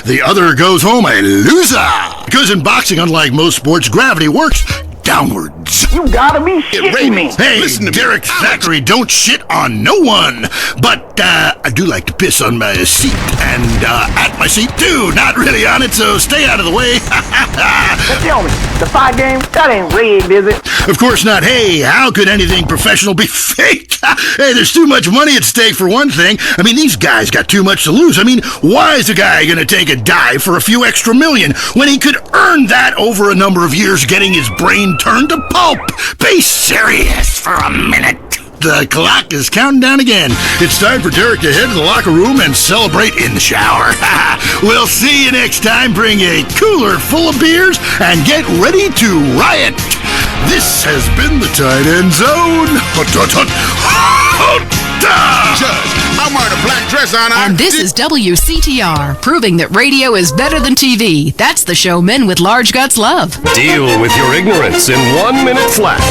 the other goes home a loser. Because in boxing, unlike most sports, gravity works downwards. You gotta be shitting me. Hey, Derek Thackeray, don't shit on no one. But I do like to piss on my seat and at my seat too. Not really on it, so stay out of the way. Now tell me, the fight game, that ain't rigged, is it? Of course not. Hey, how could anything professional be fake? Hey, there's too much money at stake for one thing. I mean, these guys got too much to lose. I mean, why is a guy gonna take a dive for a few extra million when he could earn that over a number of years getting his brain turned to pulp? Be serious for a minute. The clock is counting down again. It's time for Derek to head to the locker room and celebrate in the shower. We'll see you next time. Bring a cooler full of beers and get ready to riot. This has been the Tight End Zone. Judge, I'm wearing a black dress on. And this is WCTR, proving that radio is better than TV. That's the show men with large guts love. Deal with your ignorance in 1 minute flat.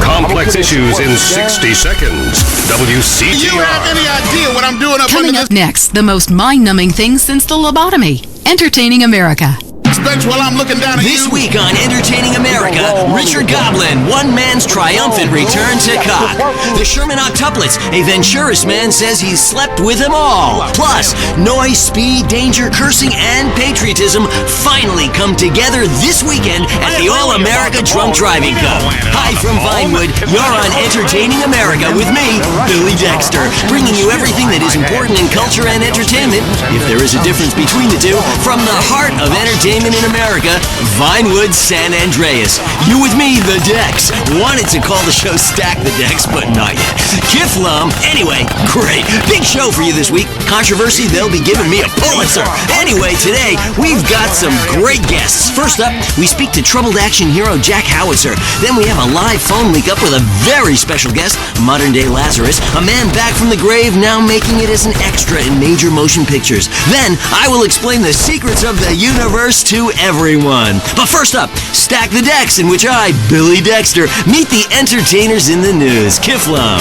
Complex issues in 60 seconds. WCTR. Do you have any idea what I'm doing up Coming under up next, the most mind-numbing thing since the lobotomy. Entertaining America. bench while I'm looking down at This you? week on Entertaining America, Richard Goblin, one man's triumphant return to cock. The Sherman Octuplets, a Venturis man says he's slept with them all. Plus, noise, speed, danger, cursing, and patriotism finally come together this weekend at the All-America Drunk Driving Cup. Hi from Vinewood, you're on Entertaining America with me, Billy Dexter, bringing you everything that is important in culture and entertainment, if there is a difference between the two, from the heart of entertainment in America, Vinewood, San Andreas. You with me, The Dex. Wanted to call the show Stack the Dex, but not yet. Kiflum. Anyway, great. Big show for you this week. Controversy, they'll be giving me a Pulitzer. Anyway, today, we've got some great guests. First up, we speak to troubled action hero Jack Howitzer. Then we have a live phone link up with a very special guest, modern-day Lazarus, a man back from the grave, now making it as an extra in major motion pictures. Then, I will explain the secrets of the universe to everyone. But first up, Stack the Dex, in which I, Billy Dexter, meet the entertainers in the news. Kiflum.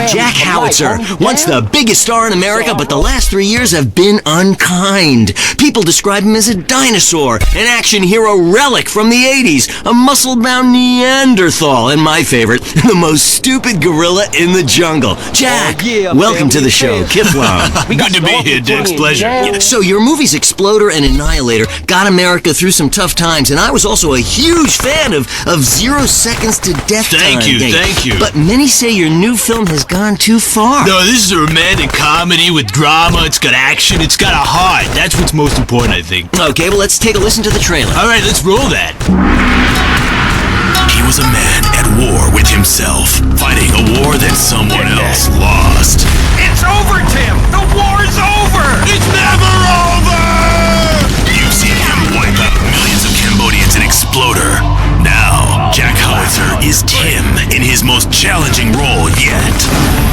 Jack Howitzer, once the biggest star in America, but the last 3 years have been unkind. People describe him as a dinosaur, an action hero relic from the 80s, a muscle-bound Neanderthal, and my favorite, the most stupid gorilla in the jungle. Jack, welcome to the show, Kiflum. Good to be here, Dex. Pleasure. So your movies Exploder and Annihilator got America through some tough times, and I was also a huge fan of 0 Seconds to Death Time. Thank you. But many say your new film has gone too far. No, this is a romantic comedy with drama. It's got action. It's got a heart. That's what's most important, I think. Okay, well, let's take a listen to the trailer. All right, let's roll that. He was a man at war with himself, fighting a war that someone else lost. It's over, Tim! The war's over! It's never over! You've seen him wipe out millions of Cambodians in Exploder. Now, Jack Howitzer is Tim in his most challenging role yet.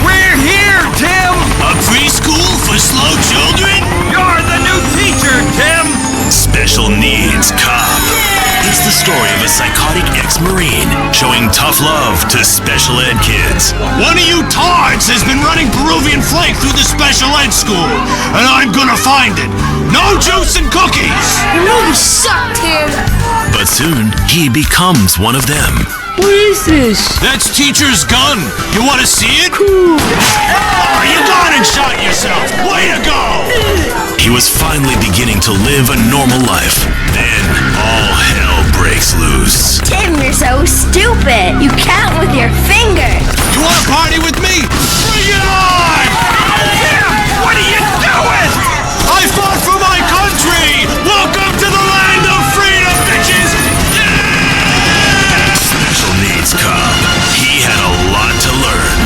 We're here, Tim! A preschool for slow children? You're the new teacher, Tim! Special Needs Cop. It's the story of a psychotic ex-Marine showing tough love to special ed kids. One of you tards has been running Peruvian flake through the special ed school, and I'm gonna find it. No juice and cookies! You know you suck, Tim! But soon, he becomes one of them. What is this? That's teacher's gun. You wanna see it? Cool. Oh, you gone and shot yourself. Way to go! He was finally beginning to live a normal life. Then, all hell breaks loose. Tim, you're so stupid. You count with your fingers. You wanna party with me? Bring it on! Tim, what are you doing? I fought for my country! Welcome to the land of freedom, bitches! Yeah! Special Needs Cop. He had a lot to learn.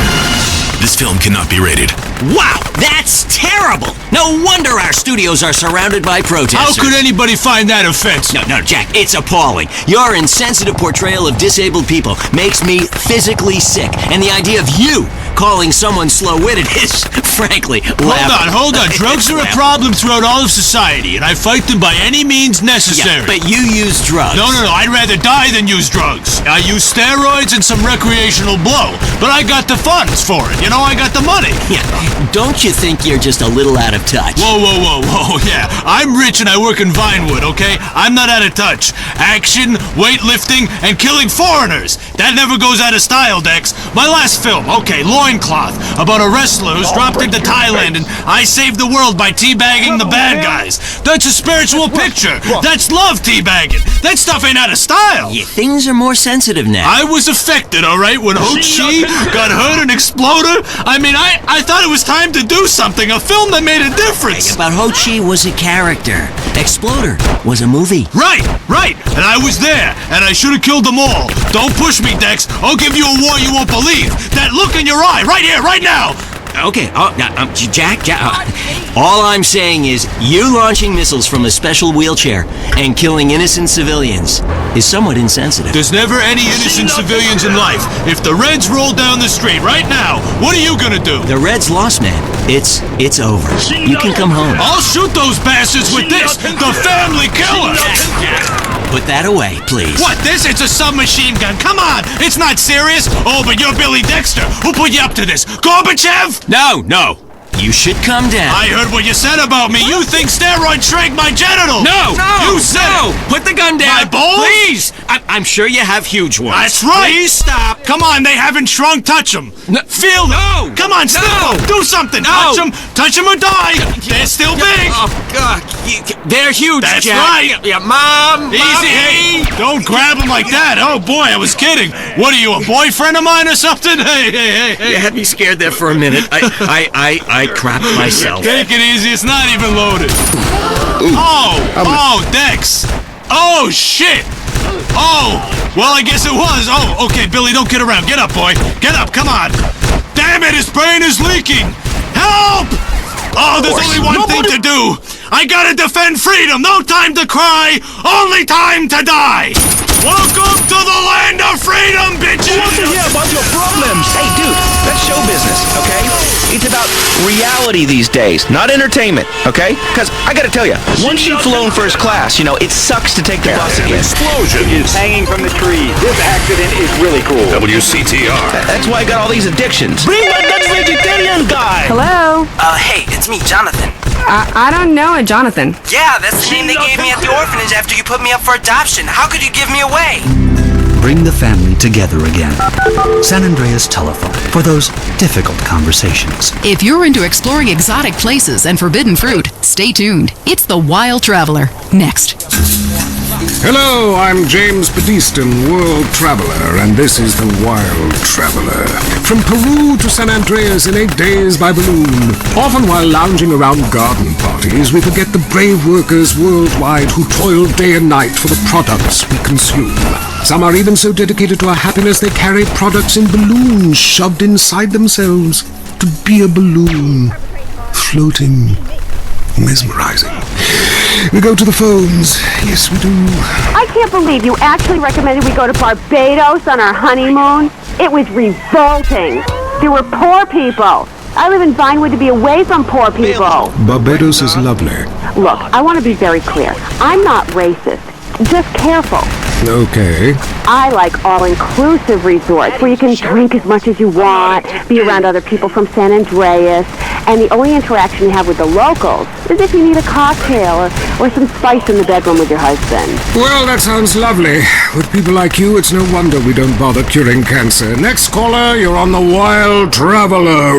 This film cannot be rated. Wow, that's terrible! No wonder our studios are surrounded by protesters. How could anybody find that offensive? No, Jack, it's appalling. Your insensitive portrayal of disabled people makes me physically sick. And the idea of you calling someone slow-witted is, frankly, laughable. Hold on. Drugs are a problem throughout all of society, and I fight them by any means necessary. Yeah, but you use drugs. No. I'd rather die than use drugs. I use steroids and some recreational blow, but I got the funds for it. I got the money. Yeah. Don't you think you're just a little out of touch? Whoa. Yeah, I'm rich and I work in Vinewood, okay? I'm not out of touch. Action, weightlifting, and killing foreigners. That never goes out of style, Dex. My last film, okay, Loincloth, about a wrestler who's dropped into Thailand and I saved the world by teabagging the bad guys. That's a spiritual picture. That's love teabagging. That stuff ain't out of style. Yeah, things are more sensitive now. I was affected, all right, when Ho Chi got hurt and exploded. I thought it was time to do something, a film that made a difference. But Ho Chi was a character. Exploder was a movie. Right. And I was there, and I should have killed them all. Don't push me, Dex. I'll give you a war you won't believe. That look in your eye, right here, right now. Okay, Jack, all I'm saying is you launching missiles from a special wheelchair and killing innocent civilians is somewhat insensitive. There's never any innocent civilians in life. If the Reds roll down the street right now, what are you gonna do? The Reds lost, man. It's over. You can come home. I'll shoot those bastards with this, the family killer! Put that away, please. What, this? It's a submachine gun. Come on, it's not serious. Oh, but you're Billy Dexter. Who put you up to this? Gorbachev? No. You should come down. I heard what you said about me. You think steroids shrank my genitals. No! You said it. Put the gun down. My balls? Please! I'm sure you have huge ones. That's right. Please stop. Come on, they haven't shrunk. Touch them. No. Feel them. No. Come on, sniff No. them. Do something. No. Touch them or die. They're still big. Oh, God. They're huge, That's Jack. right. Yeah, Mom. Easy, Mommy. hey. Don't grab them like that. Oh, boy, I was kidding. What are you, a boyfriend of mine or something? Hey. You had me scared there for a minute. I crapped myself. Take it easy. It's not even loaded. Oh, Dex. Oh, shit. Oh, well, I guess it was. Oh, okay, Billy, don't get around. Get up, boy. Get up, come on. Damn it, his brain is leaking. Help! Oh, there's only one thing to do. I gotta defend freedom. No time to cry. Only time to die. Welcome to the land of freedom, bitches! I want to hear about your problems. Hey, dude, that's show business, okay? It's about reality these days, not entertainment, okay? Because I gotta tell you, once you've flown first class, it sucks to take the bus again. Explosions. Hanging from the trees. This accident is really cool. WCTR. That's why I got all these addictions. Bring back that vegetarian guy! Hello? Hey, it's me, Jonathan. I don't know a Jonathan. Yeah, that's the name they gave me at the orphanage after you put me up for adoption. How could you give me away? Bring the family together again. San Andreas Telephone for those difficult conversations. If you're into exploring exotic places and forbidden fruit, stay tuned. It's The Wild Traveler. Next. Hello, I'm James Badiston, World Traveler, and this is The Wild Traveler. From Peru to San Andreas in 8 days by balloon. Often while lounging around garden parties, we forget the brave workers worldwide who toil day and night for the products we consume. Some are even so dedicated to our happiness they carry products in balloons shoved inside themselves to be a balloon, floating, mesmerizing. We go to the phones. Yes, we do. I can't believe you actually recommended we go to Barbados on our honeymoon. It was revolting. There were poor people. I live in Vinewood to be away from poor people. Barbados is lovely. Look, I want to be very clear. I'm not racist. Just careful. Okay. I like all-inclusive resorts where you can drink as much as you want, be around other people from San Andreas, and the only interaction you have with the locals is if you need a cocktail or some spice in the bedroom with your husband. Well, that sounds lovely. With people like you, it's no wonder we don't bother curing cancer. Next caller, you're on The Wild Traveler.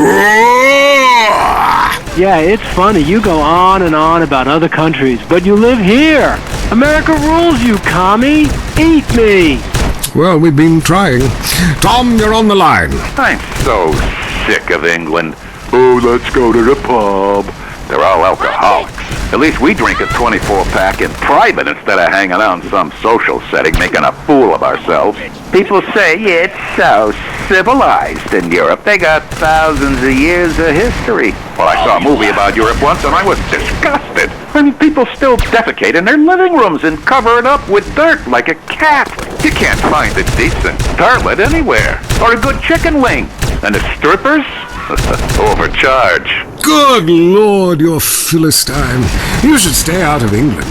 Yeah, it's funny. You go on and on about other countries, but you live here. America rules, you commie. Eat me. Well, we've been trying. Tom, you're on the line. I'm so sick of England. Oh, let's go to the pub. They're all alcoholics. At least we drink a 24-pack in private instead of hanging out in some social setting making a fool of ourselves. People say it's so civilized in Europe. They got thousands of years of history. Well, I saw a movie about Europe once and I was disgusted. I mean, people still defecate in their living rooms and cover it up with dirt like a cat. You can't find a decent starlet anywhere. Or a good chicken wing. And the strippers? Overcharge. Good Lord, you're Philistine. You should stay out of England.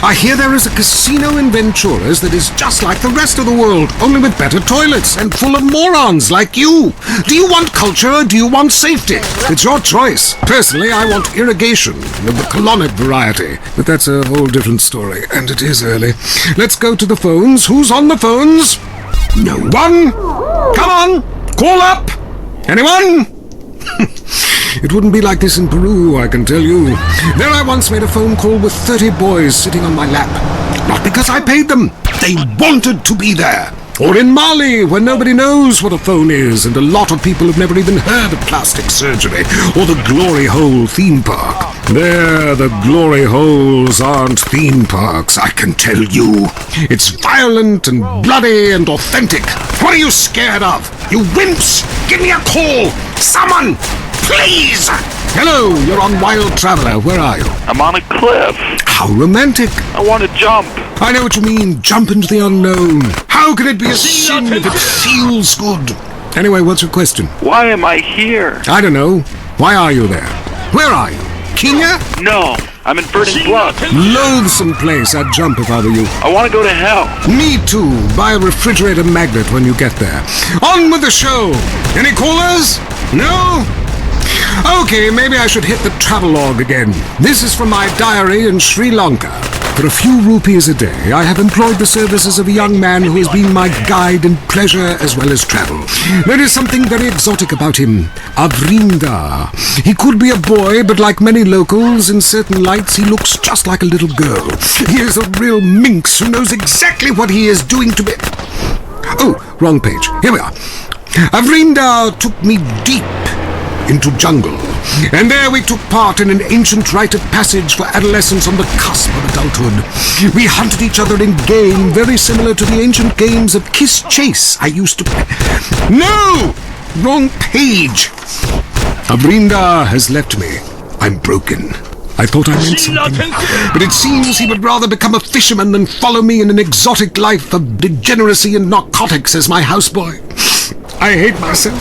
I hear there is a casino in Ventura's that is just like the rest of the world, only with better toilets and full of morons like you. Do you want culture or do you want safety? It's your choice. Personally, I want irrigation of the colonic variety. But that's a whole different story, and it is early. Let's go to the phones. Who's on the phones? No one? Come on, call up. Anyone? It wouldn't be like this in Peru, I can tell you. There I once made a phone call with 30 boys sitting on my lap. Not because I paid them. They wanted to be there. Or in Mali, where nobody knows what a phone is, and a lot of people have never even heard of plastic surgery, or the Glory Hole theme park. There, the Glory Holes aren't theme parks, I can tell you. It's violent and bloody and authentic. What are you scared of? You wimps! Give me a call! Someone! Please! Hello, you're on Wild Traveler. Where are you? I'm on a cliff. How romantic. I want to jump. I know what you mean. Jump into the unknown. How can it be a sin if it feels good? Anyway, what's your question? Why am I here? I don't know. Why are you there? Where are you? Kenya? No, I'm in burning blood. Loathsome place. I'd jump if I were you. I want to go to hell. Me too. Buy a refrigerator magnet when you get there. On with the show. Any callers? No? Okay, maybe I should hit the travelogue again. This is from my diary in Sri Lanka. For a few rupees a day, I have employed the services of a young man who has been my guide in pleasure as well as travel. There is something very exotic about him. Avrinda. He could be a boy, but like many locals, in certain lights he looks just like a little girl. He is a real minx who knows exactly what he is doing to me. Oh, wrong page. Here we are. Avrinda took me deep into jungle, and there we took part in an ancient rite of passage for adolescents on the cusp of adulthood. We hunted each other in game very similar to the ancient games of Kiss Chase I used to play. No! Wrong page! Avrinda has left me. I'm broken. I thought I meant something, but it seems he would rather become a fisherman than follow me in an exotic life of degeneracy and narcotics as my houseboy. I hate myself.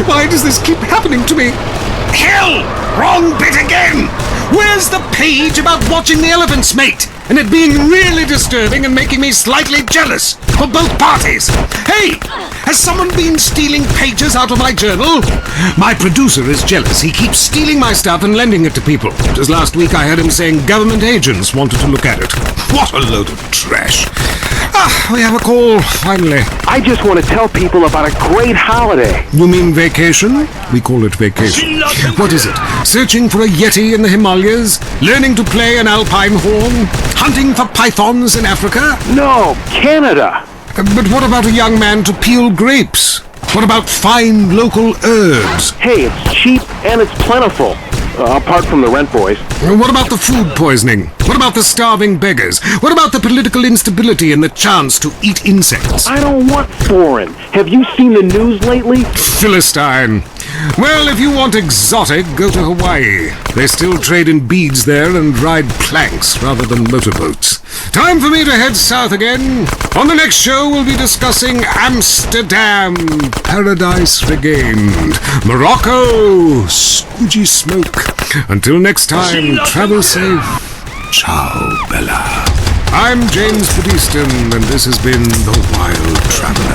Why does this keep happening to me? Hell! Wrong bit again! Where's the page about watching the elephants mate? And it being really disturbing and making me slightly jealous for both parties. Hey! Has someone been stealing pages out of my journal? My producer is jealous. He keeps stealing my stuff and lending it to people. Just last week I heard him saying government agents wanted to look at it. What a load of trash. We have a call, finally. I just want to tell people about a great holiday. You mean vacation? We call it vacation. What is it? Searching for a yeti in the Himalayas? Learning to play an alpine horn? Hunting for pythons in Africa? No, Canada. But what about a young man to peel grapes? What about fine local herbs? Hey, it's cheap and it's plentiful. Apart from the rent boys. What about the food poisoning? What about the starving beggars? What about the political instability and the chance to eat insects? I don't want foreign. Have you seen the news lately? Philistine. Well, if you want exotic, go to Hawaii. They still trade in beads there and ride planks rather than motorboats. Time for me to head south again. On the next show, we'll be discussing Amsterdam, Paradise Regained, Morocco, Spooky Smoke. Until next time, travel safe. Ciao, Bella. I'm James Budiston, and this has been The Wild Traveler.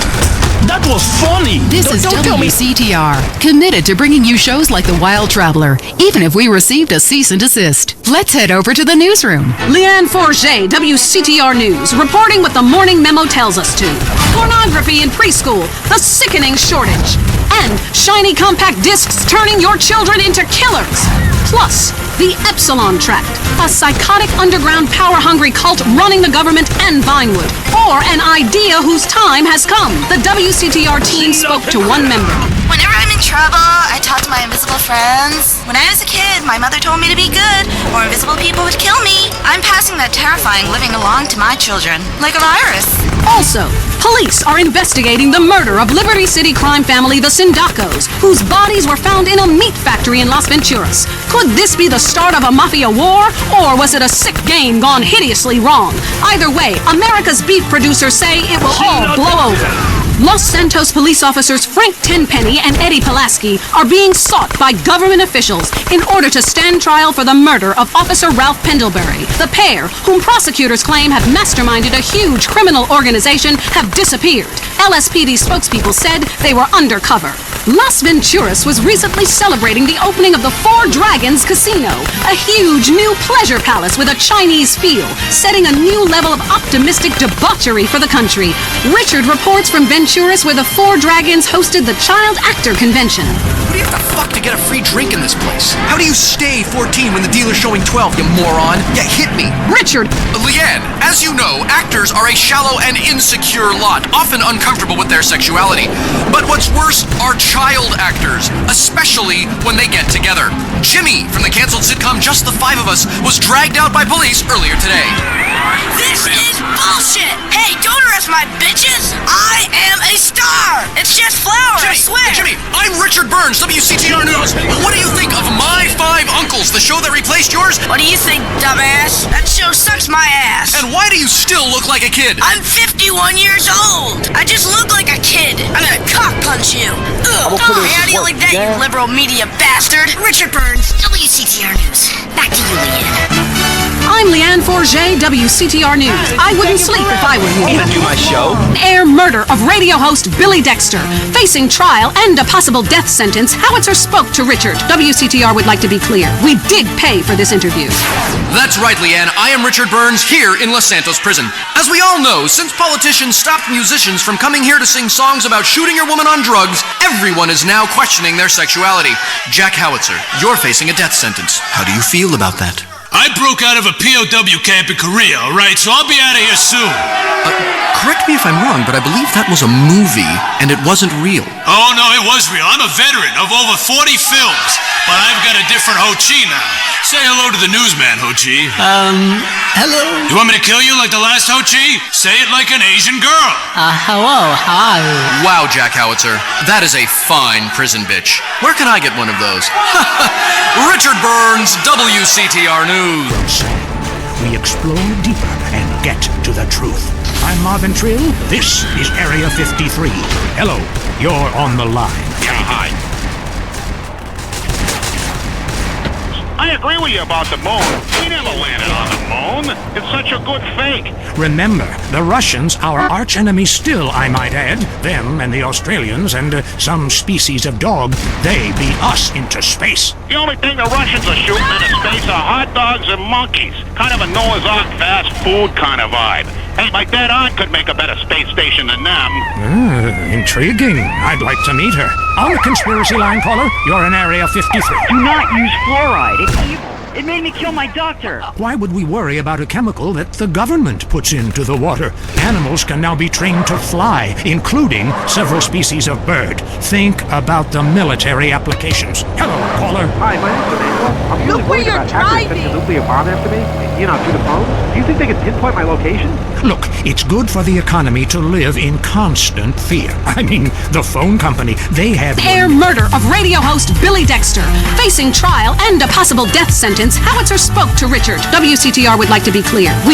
That was funny! This is WCTR, committed to bringing you shows like The Wild Traveler, even if we received a cease and desist. Let's head over to the newsroom. Leanne Forget, WCTR News, reporting what the morning memo tells us to. Pornography in preschool, the sickening shortage. And shiny compact discs turning your children into killers. Plus, the Epsilon Tract, a psychotic underground power-hungry cult running the government and Vinewood. Or an idea whose time has come. The WCTR team spoke to one member. Whenever I'm in trouble, I talk to my invisible friends. When I was a kid, my mother told me to be good, or invisible people would kill me. I'm passing that terrifying living along to my children, like a virus. Also, police are investigating the murder of Liberty City crime family the Sindacos, whose bodies were found in a meat factory in Las Venturas. Could this be the start of a mafia war, or was it a sick game gone hideously wrong? Either way, America's beef producers say it will all blow over. Los Santos police officers Frank Tenpenny and Eddie Pulaski are being sought by government officials in order to stand trial for the murder of Officer Ralph Pendlebury. The pair, whom prosecutors claim have masterminded a huge criminal organization, have disappeared. LSPD spokespeople said they were undercover. Las Venturas was recently celebrating the opening of the Four Dragons Casino, a huge new pleasure palace with a Chinese feel, setting a new level of optimistic debauchery for the country. Richard reports from Venturas, where the Four Dragons hosted the Child Actor Convention. What do you have to fuck to get a free drink in this place? How do you stay 14 when the dealer's showing 12, you moron? Yeah, hit me. Richard! Leanne, as you know, actors are a shallow and insecure lot, often uncomfortable with their sexuality. But what's worse are child actors, especially when they get together. Jimmy, from the canceled sitcom Just the Five of Us, was dragged out by police earlier today. This is bullshit! Hey, don't arrest my bitches! I am a star! It's just flowers, I swear! Jimmy, I'm Richard Burns, WCTR News. What do you think of My Five Uncles, the show that replaced yours? What do you think, dumbass? That show sucks my ass! And why do you still look like a kid? I'm 51 years old! I just look like a kid! I'm gonna cock punch you! Ugh! Hey, how do you like that, you liberal media bastard? Richard Burns, WCTR News. Back to you, Leanne. I'm Leanne Forget, WCTR News. I wouldn't sleep if I were you. I'm gonna do my show. Air murder of radio host Billy Dexter. Facing trial and a possible death sentence, Howitzer spoke to Richard. WCTR would like to be clear. We did pay for this interview. That's right, Leanne. I am Richard Burns here in Los Santos prison. As we all know, since politicians stopped musicians from coming here to sing songs about shooting your woman on drugs, everyone is now questioning their sexuality. Jack Howitzer, you're facing a death sentence. How do you feel about that? I broke out of a POW camp in Korea, alright? So I'll be out of here soon. Correct me if I'm wrong, but I believe that was a movie, and it wasn't real. Oh, no, it was real. I'm a veteran of over 40 films, but I've got a different Ho Chi now. Say hello to the newsman, Ho Chi. Hello? You want me to kill you like the last Ho Chi? Say it like an Asian girl. Hello, hi. Wow, Jack Howitzer, that is a fine prison bitch. Where can I get one of those? Richard Burns, WCTR News. We explore deeper and get to the truth. I'm Marvin Trill. This is Area 53. Hello, you're on the line. Yeah, hi. I agree with you about the moon. We never landed on the moon. It's such a good fake. Remember, the Russians, our arch enemy still, I might add, them and the Australians and some species of dog, they beat us into space. The only thing the Russians are shooting into space are hot dogs and monkeys. Kind of a Noah's Ark fast food kind of vibe. Hey, my dead aunt could make a better space station than them. Intriguing. I'd like to meet her. On the conspiracy line, caller, you're in Area 53. Do not use fluoride. It's evil. It made me kill my doctor. Why would we worry about a chemical that the government puts into the water? Animals can now be trained to fly, including several species of bird. Think about the military applications. Hello, caller. Hi, my name's Emmanuel. I'm really worried about hackers setting a nuclear bomb after me. Through the phone. Do you think they can pinpoint my location? Look, it's good for the economy to live in constant fear. I mean, the phone company, they have... Air murder of radio host Billy Dexter. Facing trial and a possible death sentence, Howitzer spoke to Richard. WCTR would like to be clear. We